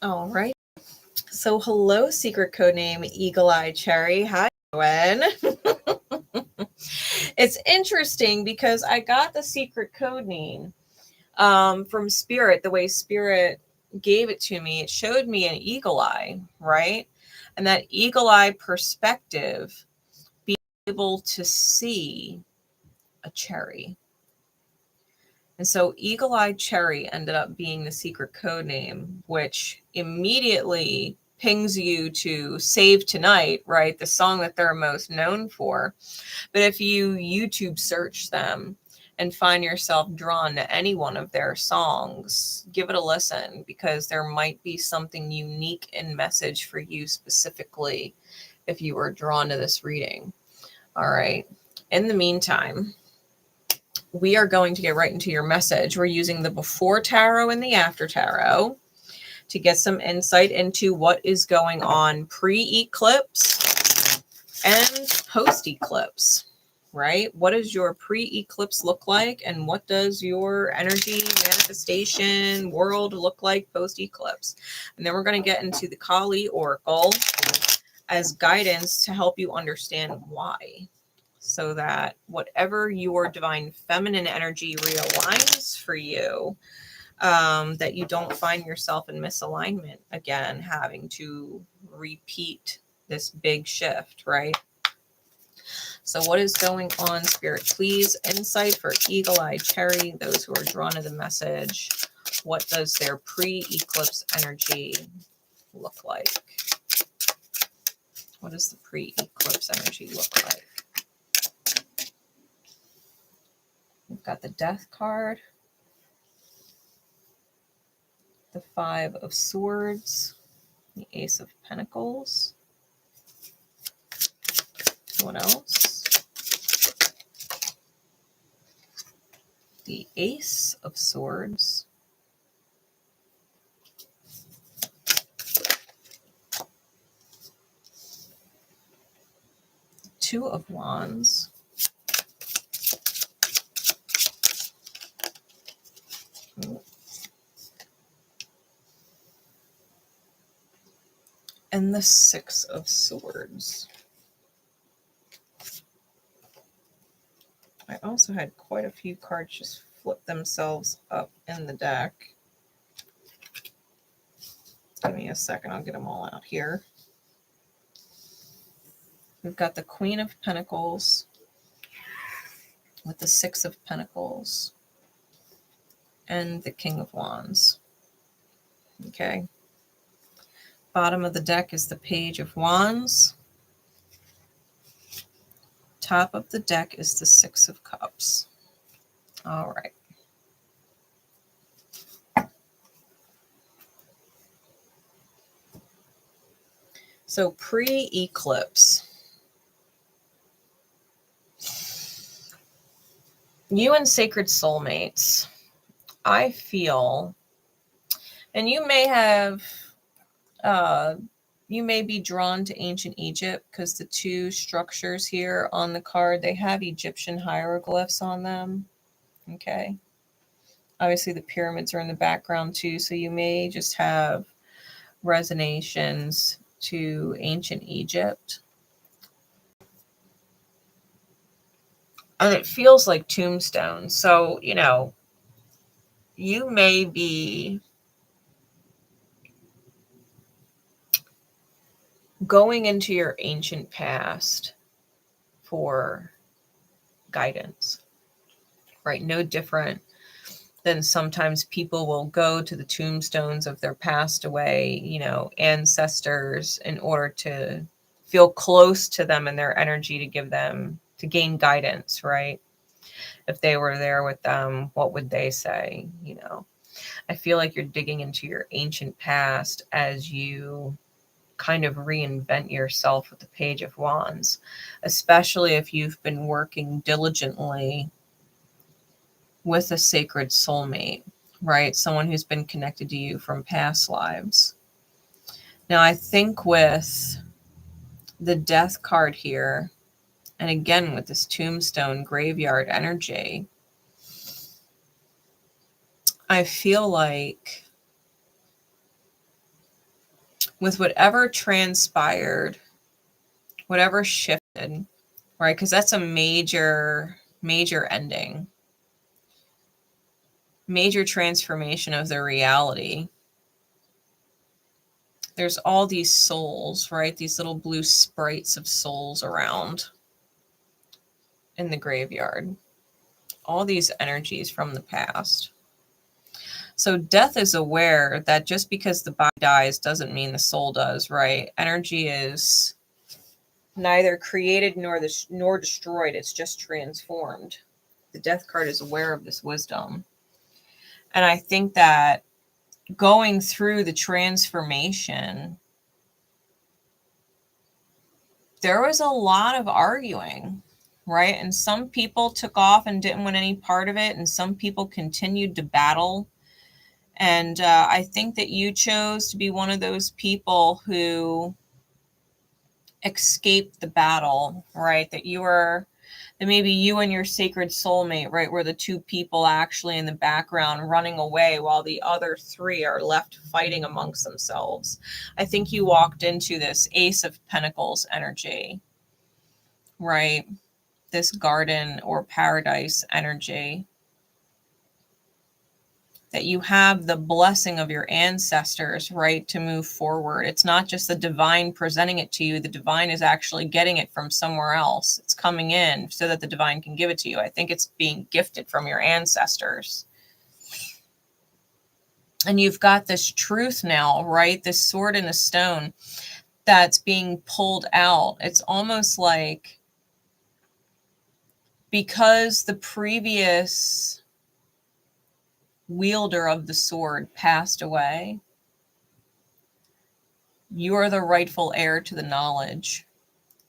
All right. So hello, secret code name 𝐬𝐞𝐫𝐿. Hi, Gwen. It's interesting because I got the secret code name from Spirit, the way Spirit gave it to me. It showed me an eagle eye, right? And that eagle eye perspective, being able to see a cherry. And so 𝐬𝐞𝐫𝐿 ended up being the secret code name, which immediately pings you to Save Tonight, right? The song that they're most known for. But if you YouTube search them and find yourself drawn to any one of their songs, give it a listen, because there might be something unique in message for you specifically if you were drawn to this reading. All right. In the meantime, we are going to get right into your message. We're using the before tarot and the after tarot to get some insight into what is going on pre-eclipse and post-eclipse, right? What does your pre-eclipse look like, and what does your energy manifestation world look like post-eclipse? And then we're going to get into the Kali Oracle as guidance to help you understand why, so that whatever your divine feminine energy realigns for you, that you don't find yourself in misalignment again, having to repeat this big shift, right? So what is going on, Spirit? Please, insight for 𝐬𝐞𝐫𝐿, those who are drawn to the message. What does their pre-eclipse energy look like? What does the pre-eclipse energy look like? We've got the Death card, the Five of Swords, the Ace of Pentacles. What else? The Ace of Swords, Two of Wands, and the Six of Swords. I also had quite a few cards just flip themselves up in the deck. Give me a second, I'll get them all out here. We've got the Queen of Pentacles with the Six of Pentacles and the King of Wands. Okay. Bottom of the deck is the Page of Wands. Top of the deck is the Six of Cups. All right. So pre-eclipse. You and sacred soulmates, I feel, and you may have, you may be drawn to ancient Egypt because the two structures here on the card, they have Egyptian hieroglyphs on them. Okay. Obviously the pyramids are in the background too, so you may just have resonations to ancient Egypt. And it feels like tombstones. So, you know, you may be going into your ancient past for guidance, right? No different than sometimes people will go to the tombstones of their passed away, you know, ancestors in order to feel close to them and their energy to give them, to gain guidance, right? If they were there with them, what would they say? You know, I feel like you're digging into your ancient past as you kind of reinvent yourself with the Page of Wands, especially if you've been working diligently with a sacred soulmate, right? Someone who's been connected to you from past lives. Now, I think with the Death card here, and again with this tombstone graveyard energy, I feel like with whatever transpired, whatever shifted, right? Because that's a major ending, major transformation of the reality. There's all these souls, right? These little blue sprites of souls around in the graveyard. All these energies from the past. So death is aware that just because the body dies doesn't mean the soul does, right? Energy is neither created nor destroyed. It's just transformed. The death card is aware of this wisdom. And I think that going through the transformation, there was a lot of arguing, right? And some people took off and didn't want any part of it, and some people continued to battle. And I think that you chose to be one of those people who escaped the battle, right? That maybe you and your sacred soulmate, right, were the two people actually in the background running away while the other three are left fighting amongst themselves. I think you walked into this Ace of Pentacles energy, right? This garden or paradise energy. That you have the blessing of your ancestors, right, to move forward. It's not just the divine presenting it to you. The divine is actually getting it from somewhere else. It's coming in so that the divine can give it to you. I think it's being gifted from your ancestors. And you've got this truth now, right? This sword and a stone that's being pulled out. It's almost like because the previous wielder of the sword passed away, you are the rightful heir to the knowledge,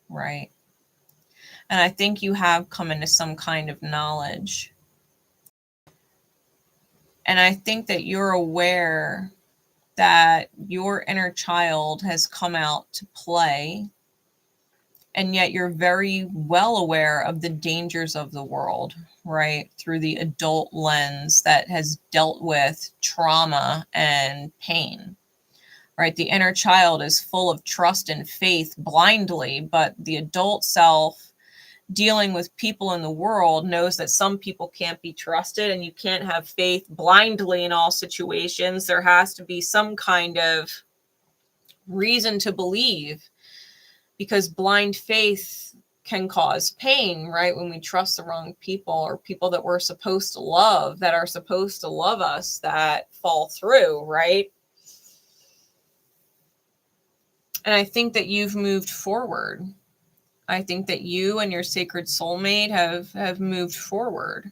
right? And I think you have come into some kind of knowledge. And I think that you're aware that your inner child has come out to play, and yet you're very well aware of the dangers of the world, right? Through the adult lens that has dealt with trauma and pain, right? The inner child is full of trust and faith blindly, but the adult self dealing with people in the world knows that some people can't be trusted, and you can't have faith blindly in all situations. There has to be some kind of reason to believe, because blind faith can cause pain, right? When we trust the wrong people, or people that we're supposed to love, that are supposed to love us, that fall through, right? And I think that you've moved forward. I think that you and your sacred soulmate have moved forward.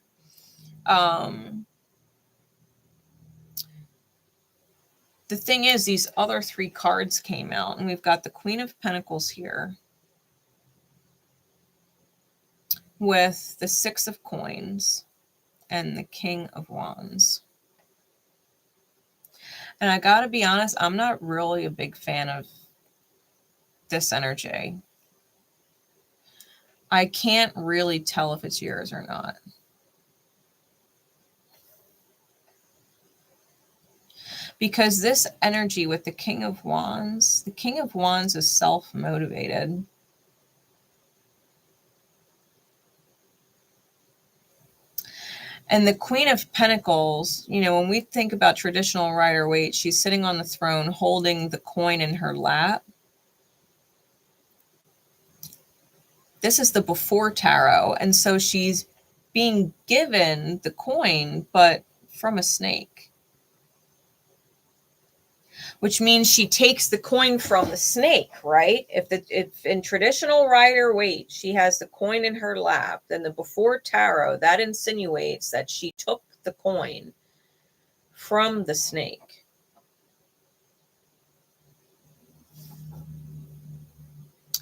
The thing is, these other three cards came out, and we've got the Queen of Pentacles here with the Six of Coins and the King of Wands. And I gotta be honest, I'm not really a big fan of this energy. I can't really tell if it's yours or not. Because this energy with the King of Wands is self-motivated. And the Queen of Pentacles, you know, when we think about traditional Rider-Waite, she's sitting on the throne holding the coin in her lap. This is the before tarot. And so she's being given the coin, but from a snake. Which means she takes the coin from the snake, right? If in traditional Rider-Waite, she has the coin in her lap, then the before tarot, that insinuates that she took the coin from the snake.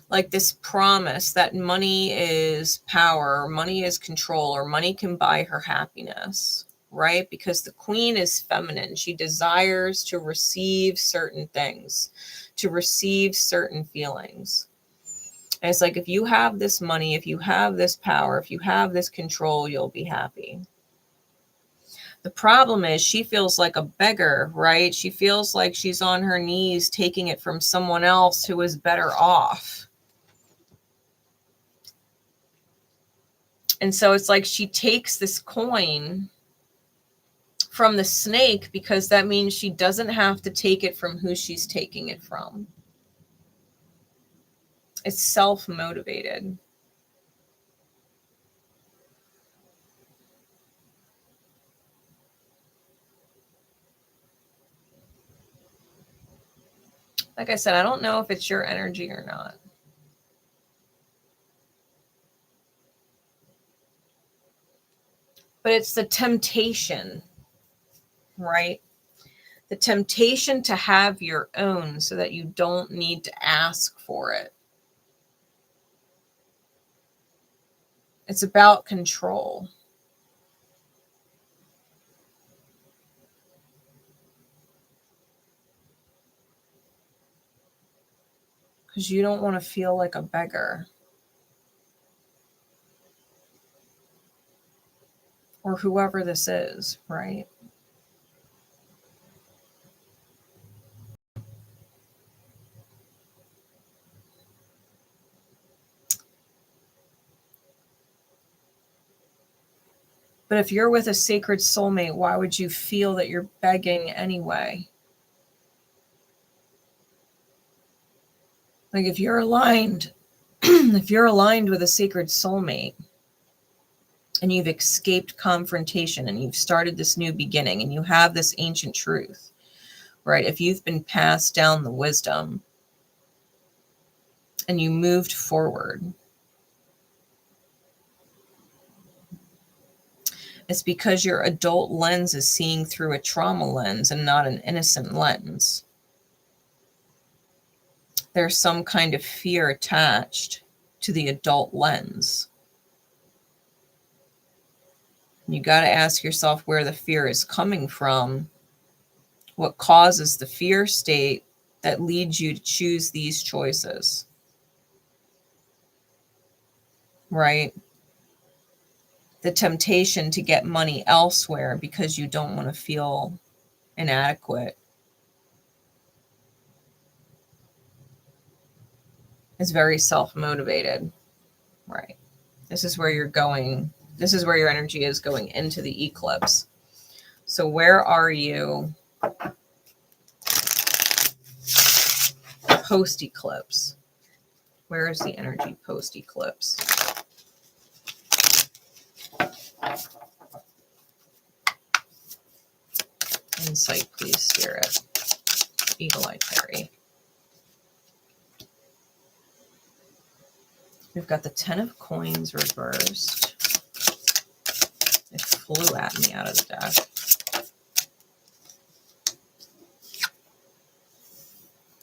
Like this promise that money is power, money is control, or money can buy her happiness. Right? Because the queen is feminine. She desires to receive certain things, to receive certain feelings. And it's like, if you have this money, if you have this power, if you have this control, you'll be happy. The problem is she feels like a beggar, right? She feels like she's on her knees taking it from someone else who is better off. And so it's like she takes this coin from the snake because that means she doesn't have to take it from who she's taking it from. It's self-motivated. Like I said, I don't know if it's your energy or not. But it's the temptation, right? The temptation to have your own so that you don't need to ask for it. It's about control. Because you don't want to feel like a beggar. Or whoever this is, right? But if you're with a sacred soulmate, why would you feel that you're begging anyway? Like if you're aligned, if you're aligned with a sacred soulmate and you've escaped confrontation and you've started this new beginning and you have this ancient truth, right? If you've been passed down the wisdom and you moved forward, it's because your adult lens is seeing through a trauma lens and not an innocent lens. There's some kind of fear attached to the adult lens. You got to ask yourself where the fear is coming from, what causes the fear state that leads you to choose these choices, right? The temptation to get money elsewhere because you don't want to feel inadequate is very self-motivated, right? This is where you're going. This is where your energy is going into the eclipse. So where are you post-eclipse? Where is the energy post-eclipse? Insight, please, Spirit. Eagle-Eye Terry. We've got the 10 of Coins reversed. It flew at me out of the deck.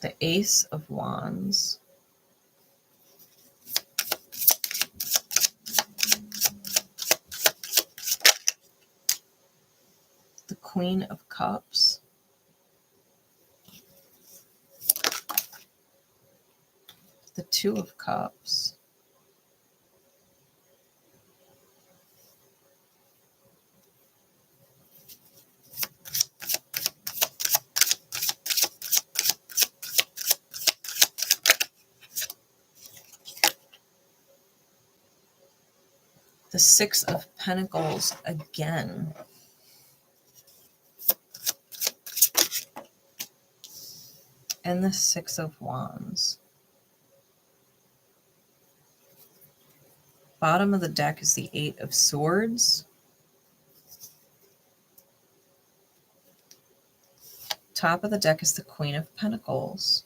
The Ace of Wands. The Queen of Cups. The Two of Cups. The Six of Pentacles again. And the Six of Wands. Bottom of the deck is the Eight of Swords. Top of the deck is the Queen of Pentacles.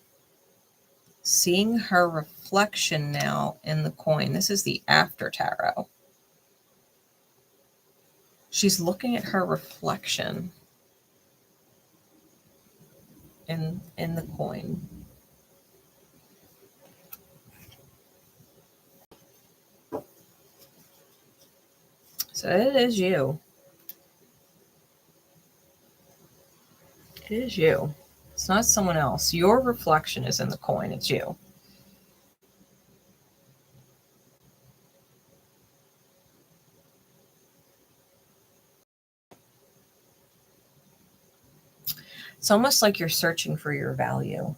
Seeing her reflection now in the coin. This is the After Tarot. She's looking at her reflection in the coin. So it is you. It is you. It's not someone else. Your reflection is in the coin. It's you. It's almost like you're searching for your value,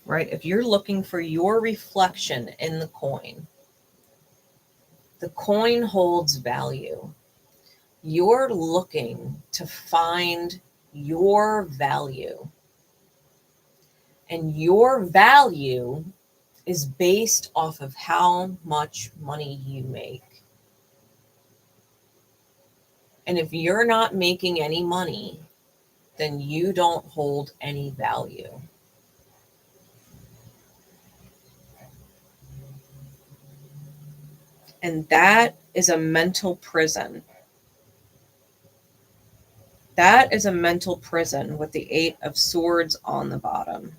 right? If you're looking for your reflection in the coin holds value. You're looking to find your value. And your value is based off of how much money you make. And if you're not making any money, then you don't hold any value. And that is a mental prison. That is a mental prison with the 8 of Swords on the bottom.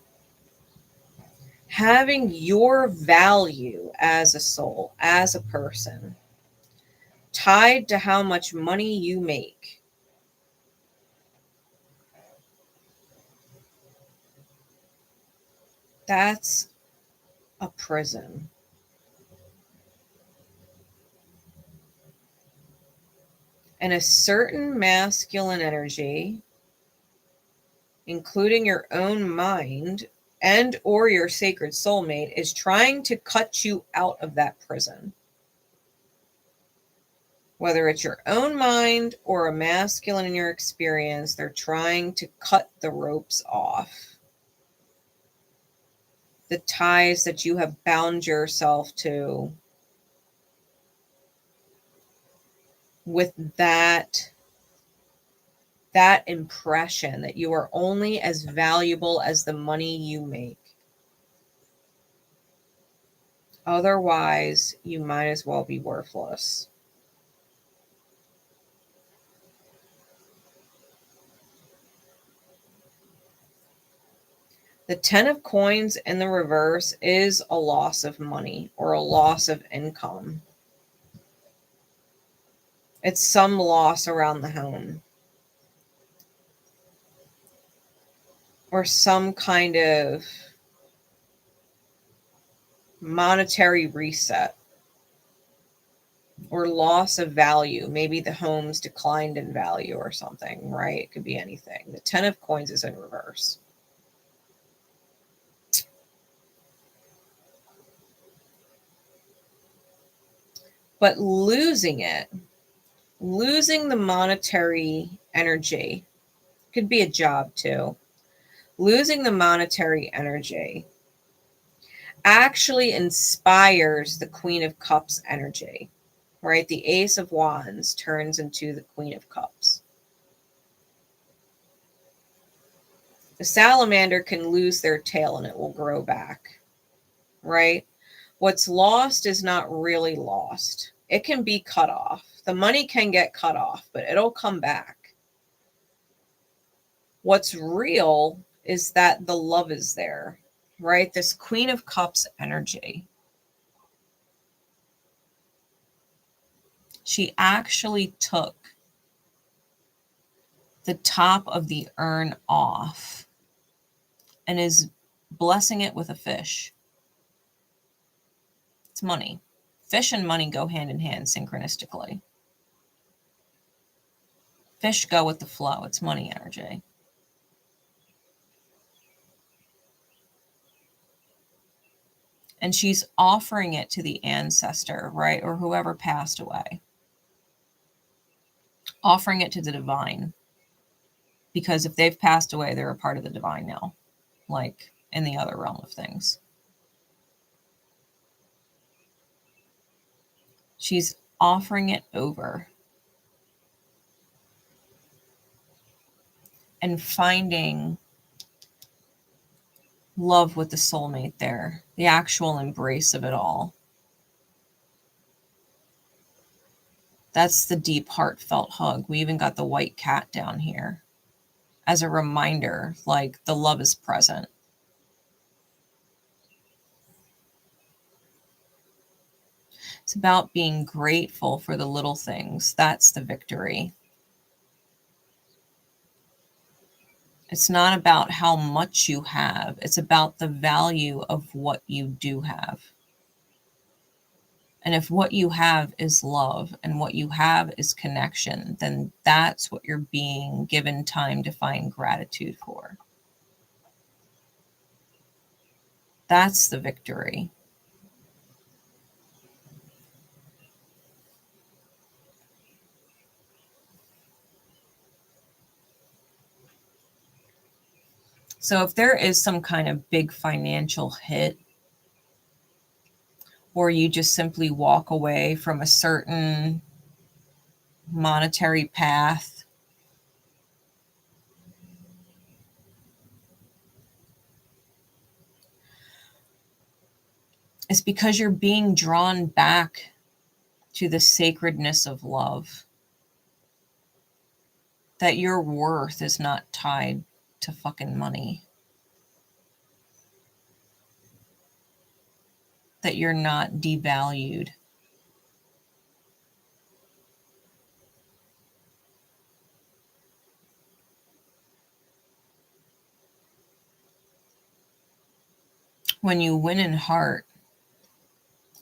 Having your value as a soul, as a person, tied to how much money you make. That's a prison. And a certain masculine energy, including your own mind and or your sacred soulmate, is trying to cut you out of that prison. Whether it's your own mind or a masculine in your experience, they're trying to cut the ropes off. The ties that you have bound yourself to with that impression that you are only as valuable as the money you make. Otherwise, you might as well be worthless. The 10 of coins in the reverse is a loss of money or a loss of income. It's some loss around the home. Or some kind of monetary reset. Or loss of value. Maybe the home's declined in value or something, right? It could be anything. The 10 of coins is in reverse. But losing it, losing the monetary energy, could be a job too. Losing the monetary energy actually inspires the Queen of Cups energy, right? The Ace of Wands turns into the Queen of Cups. The salamander can lose their tail and it will grow back, right? What's lost is not really lost. It can be cut off. The money can get cut off, but it'll come back. What's real is that the love is there, right? This Queen of Cups energy. She actually took the top of the urn off and is blessing it with a fish. It's money. Fish and money go hand in hand synchronistically. Fish go with the flow. It's money energy. And she's offering it to the ancestor, right? Or whoever passed away. Offering it to the divine. Because if they've passed away, they're a part of the divine now. Like in the other realm of things. She's offering it over. And finding love with the soulmate there. The actual embrace of it all. That's the deep, heartfelt hug. We even got the white cat down here. As a reminder, like the love is present. It's about being grateful for the little things. That's the victory. It's not about how much you have. It's about the value of what you do have. And if what you have is love and what you have is connection, then that's what you're being given time to find gratitude for. That's the victory. So if there is some kind of big financial hit, or you just simply walk away from a certain monetary path, it's because you're being drawn back to the sacredness of love. That your worth is not tied to fucking money. That you're not devalued. When you win in heart,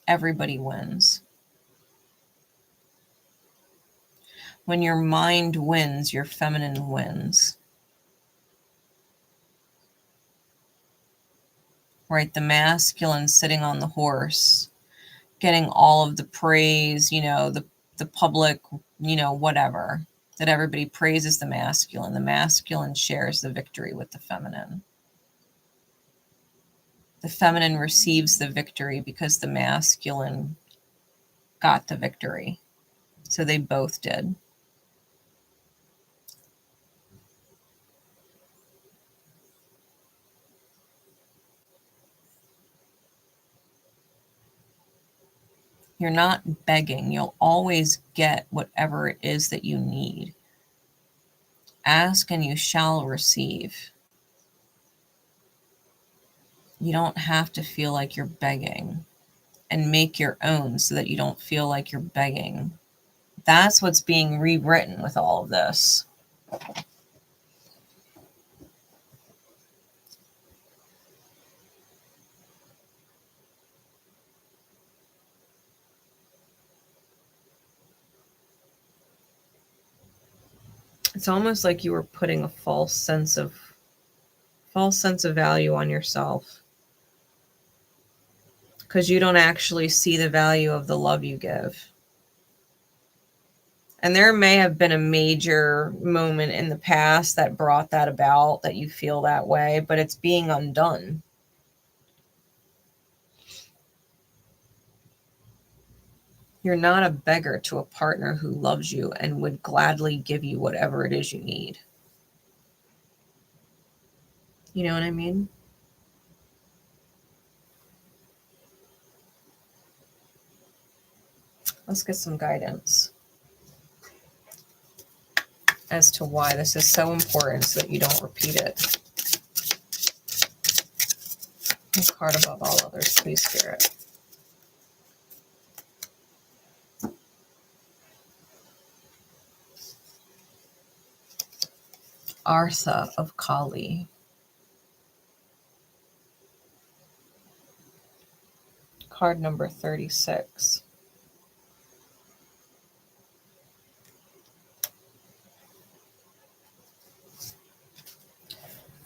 everybody wins. When your mind wins, your feminine wins. Right? The masculine sitting on the horse, getting all of the praise, the public, whatever, that everybody praises the masculine. The masculine shares the victory with the feminine. The feminine receives the victory because the masculine got the victory. So they both did. You're not begging. You'll always get whatever it is that you need. Ask and you shall receive. You don't have to feel like you're begging, and make your own so that you don't feel like you're begging. That's what's being rewritten with all of this. It's almost like you were putting a false sense of value on yourself, because you don't actually see the value of the love you give. And there may have been a major moment in the past that brought that about, that you feel that way, but it's being undone. You're not a beggar to a partner who loves you and would gladly give you whatever it is you need. You know what I mean? Let's get some guidance as to why this is so important so that you don't repeat it. A card above all others, please, Spirit. Artha of Kali. Card number 36.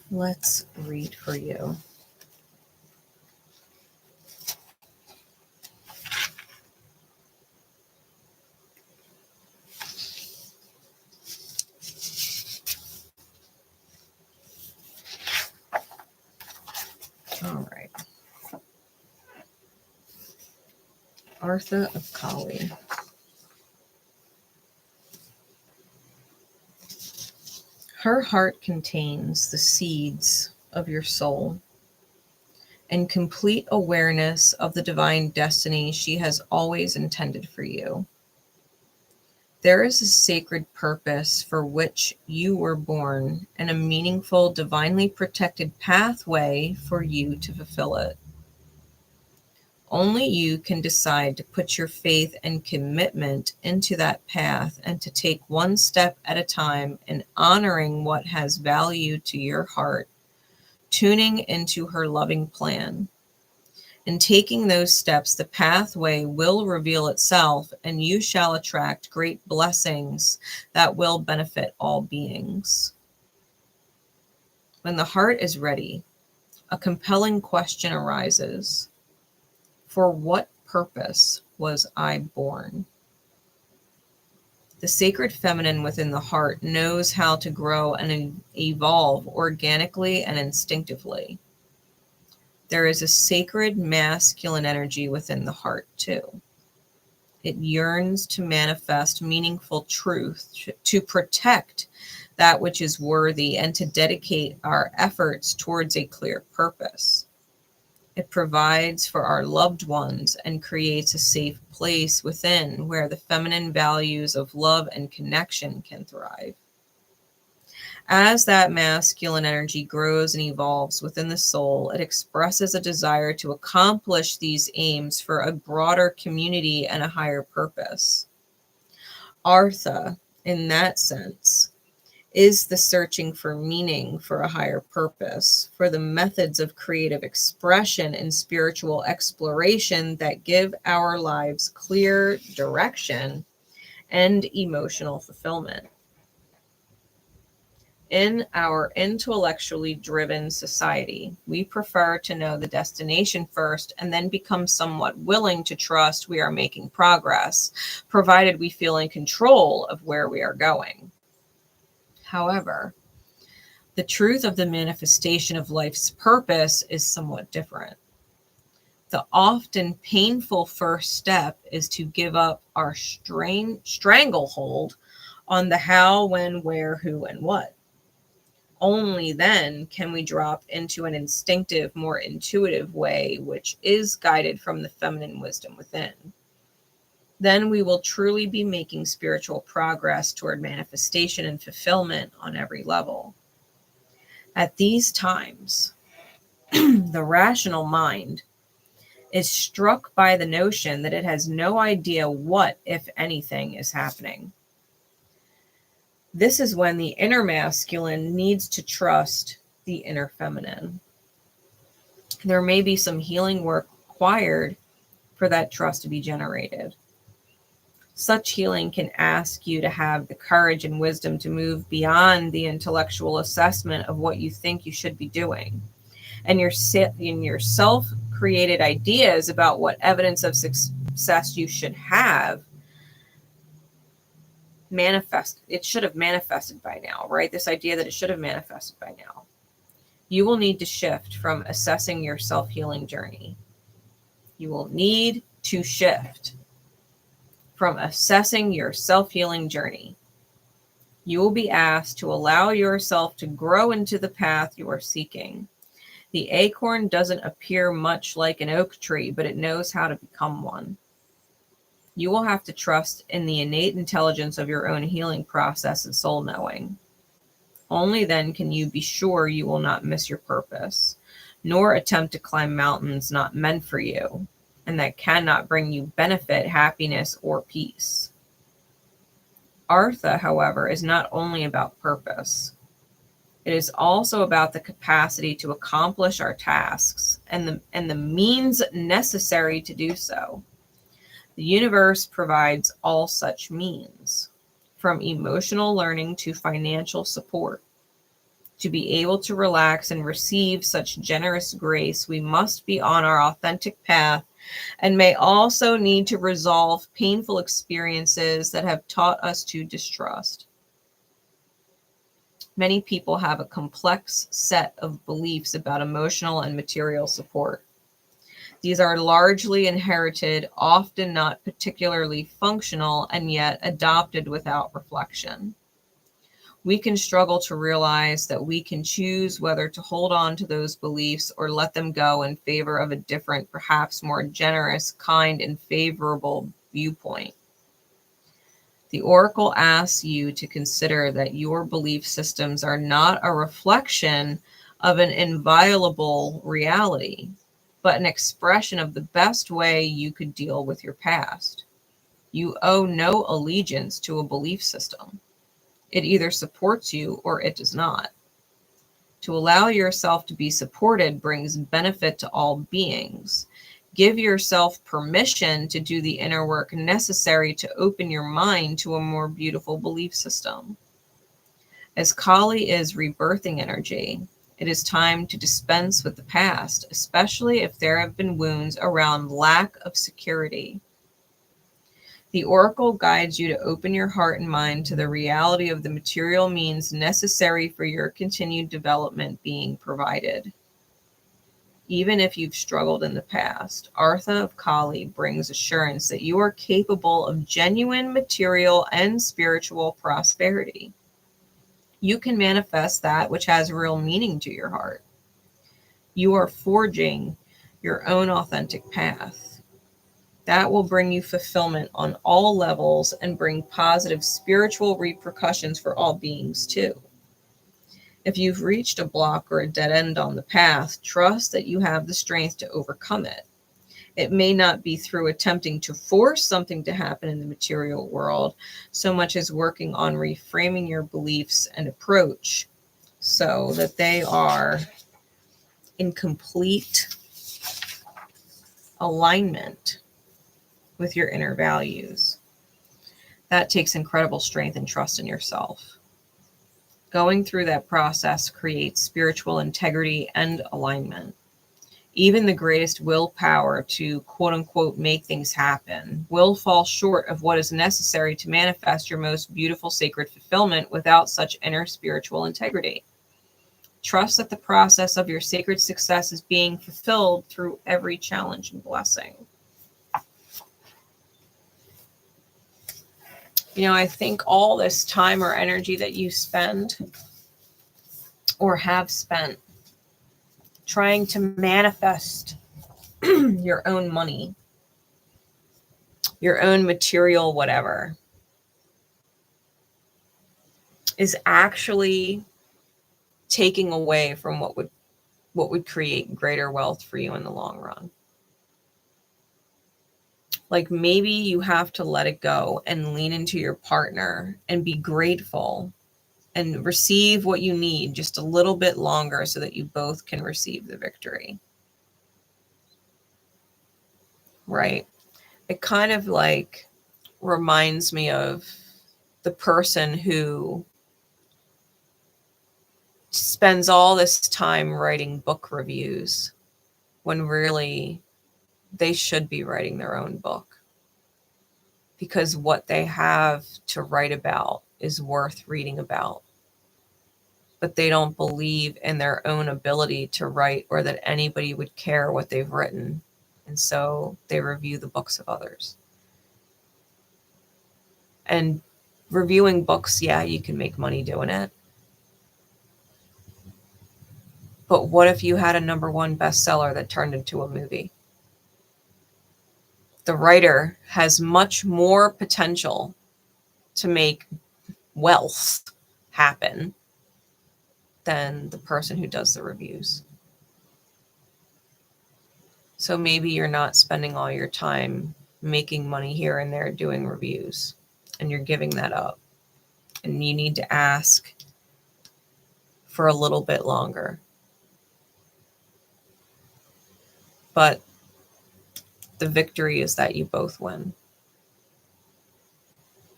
Let's read for you. All right. Artha of Kali. Her heart contains the seeds of your soul and complete awareness of the divine destiny she has always intended for you. There is a sacred purpose for which you were born and a meaningful, divinely protected pathway for you to fulfill it. Only you can decide to put your faith and commitment into that path and to take one step at a time in honoring what has value to your heart, tuning into her loving plan. In taking those steps, the pathway will reveal itself, and you shall attract great blessings that will benefit all beings. When the heart is ready, a compelling question arises. For what purpose was I born? The sacred feminine within the heart knows how to grow and evolve organically and instinctively. There is a sacred masculine energy within the heart too. It yearns to manifest meaningful truth, to protect that which is worthy, and to dedicate our efforts towards a clear purpose. It provides for our loved ones and creates a safe place within where the feminine values of love and connection can thrive. As that masculine energy grows and evolves within the soul, it expresses a desire to accomplish these aims for a broader community and a higher purpose. Artha, in that sense, is the searching for meaning, for a higher purpose, for the methods of creative expression and spiritual exploration that give our lives clear direction and emotional fulfillment. In our intellectually driven society, we prefer to know the destination first and then become somewhat willing to trust we are making progress, provided we feel in control of where we are going. However, the truth of the manifestation of life's purpose is somewhat different. The often painful first step is to give up our stranglehold on the how, when, where, who, and what. Only then can we drop into an instinctive, more intuitive way, which is guided from the feminine wisdom within. Then we will truly be making spiritual progress toward manifestation and fulfillment on every level. At these times, the rational mind is struck by the notion that it has no idea what, if anything, is happening. This is when the inner masculine needs to trust the inner feminine. There may be some healing work required for that trust to be generated. Such healing can ask you to have the courage and wisdom to move beyond the intellectual assessment of what you think you should be doing, and your self-created ideas about what evidence of success you should have. It should have manifested by now, right? This idea that it should have manifested by now. You will need to shift from assessing your self-healing journey. You will need to shift from assessing your self-healing journey. You will be asked to allow yourself to grow into the path you are seeking. The acorn doesn't appear much like an oak tree, but it knows how to become one. You will have to trust in the innate intelligence of your own healing process and soul knowing. Only then can you be sure you will not miss your purpose, nor attempt to climb mountains not meant for you, and that cannot bring you benefit, happiness, or peace. Artha, however, is not only about purpose. It is also about the capacity to accomplish our tasks and the means necessary to do so. The universe provides all such means, from emotional learning to financial support. To be able to relax and receive such generous grace, we must be on our authentic path and may also need to resolve painful experiences that have taught us to distrust. Many people have a complex set of beliefs about emotional and material support. These are largely inherited, often not particularly functional, and yet adopted without reflection. We can struggle to realize that we can choose whether to hold on to those beliefs or let them go in favor of a different, perhaps more generous, kind, and favorable viewpoint. The Oracle asks you to consider that your belief systems are not a reflection of an inviolable reality, but an expression of the best way you could deal with your past. You owe no allegiance to a belief system. It either supports you or it does not. To allow yourself to be supported brings benefit to all beings. Give yourself permission to do the inner work necessary to open your mind to a more beautiful belief system. As Kali is rebirthing energy, it is time to dispense with the past, especially if there have been wounds around lack of security. The oracle guides you to open your heart and mind to the reality of the material means necessary for your continued development being provided. Even if you've struggled in the past, Artha of Kali brings assurance that you are capable of genuine material and spiritual prosperity. You can manifest that which has real meaning to your heart. You are forging your own authentic path. That will bring you fulfillment on all levels and bring positive spiritual repercussions for all beings too. If you've reached a block or a dead end on the path, trust that you have the strength to overcome it. It may not be through attempting to force something to happen in the material world, so much as working on reframing your beliefs and approach so that they are in complete alignment with your inner values. That takes incredible strength and trust in yourself. Going through that process creates spiritual integrity and alignment. Even the greatest willpower to quote unquote make things happen will fall short of what is necessary to manifest your most beautiful sacred fulfillment without such inner spiritual integrity. Trust that the process of your sacred success is being fulfilled through every challenge and blessing. You know, I think all this time or energy that you spend or have spent trying to manifest your own money, your own material, whatever, is actually taking away from what would create greater wealth for you in the long run. Like maybe you have to let it go and lean into your partner and be grateful and receive what you need just a little bit longer so that you both can receive the victory. Right? It kind of like reminds me of the person who spends all this time writing book reviews when really they should be writing their own book, because what they have to write about is worth reading about. But they don't believe in their own ability to write or that anybody would care what they've written. And so they review the books of others. And reviewing books, yeah, you can make money doing it. But what if you had a #1 bestseller that turned into a movie? The writer has much more potential to make wealth happen than the person who does the reviews. So maybe you're not spending all your time making money here and there doing reviews, and you're giving that up. And you need to ask for a little bit longer. But the victory is that you both win.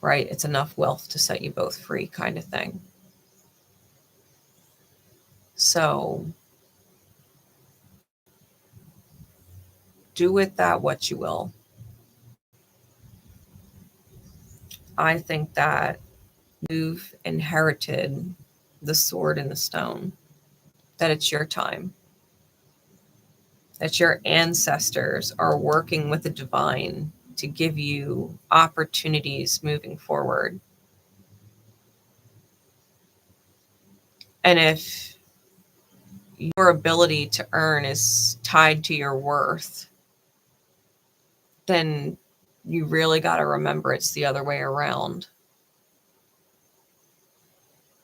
Right? It's enough wealth to set you both free, kind of thing. So do with that what you will. I think that you've inherited the sword and the stone, that it's your time, that your ancestors are working with the divine to give you opportunities moving forward. And if your ability to earn is tied to your worth, then you really got to remember it's the other way around.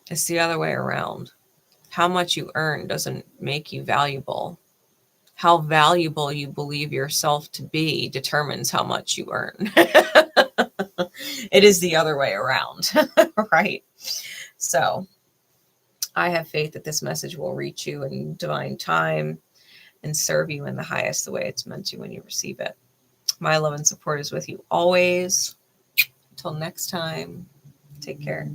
It's the other way around. How much you earn doesn't make you valuable. How valuable you believe yourself to be determines how much you earn. It is the other way around, right? So I have faith that this message will reach you in divine time. and serve you in the highest the way it's meant to when you receive it. My love and support is with you always. Until next time, take care.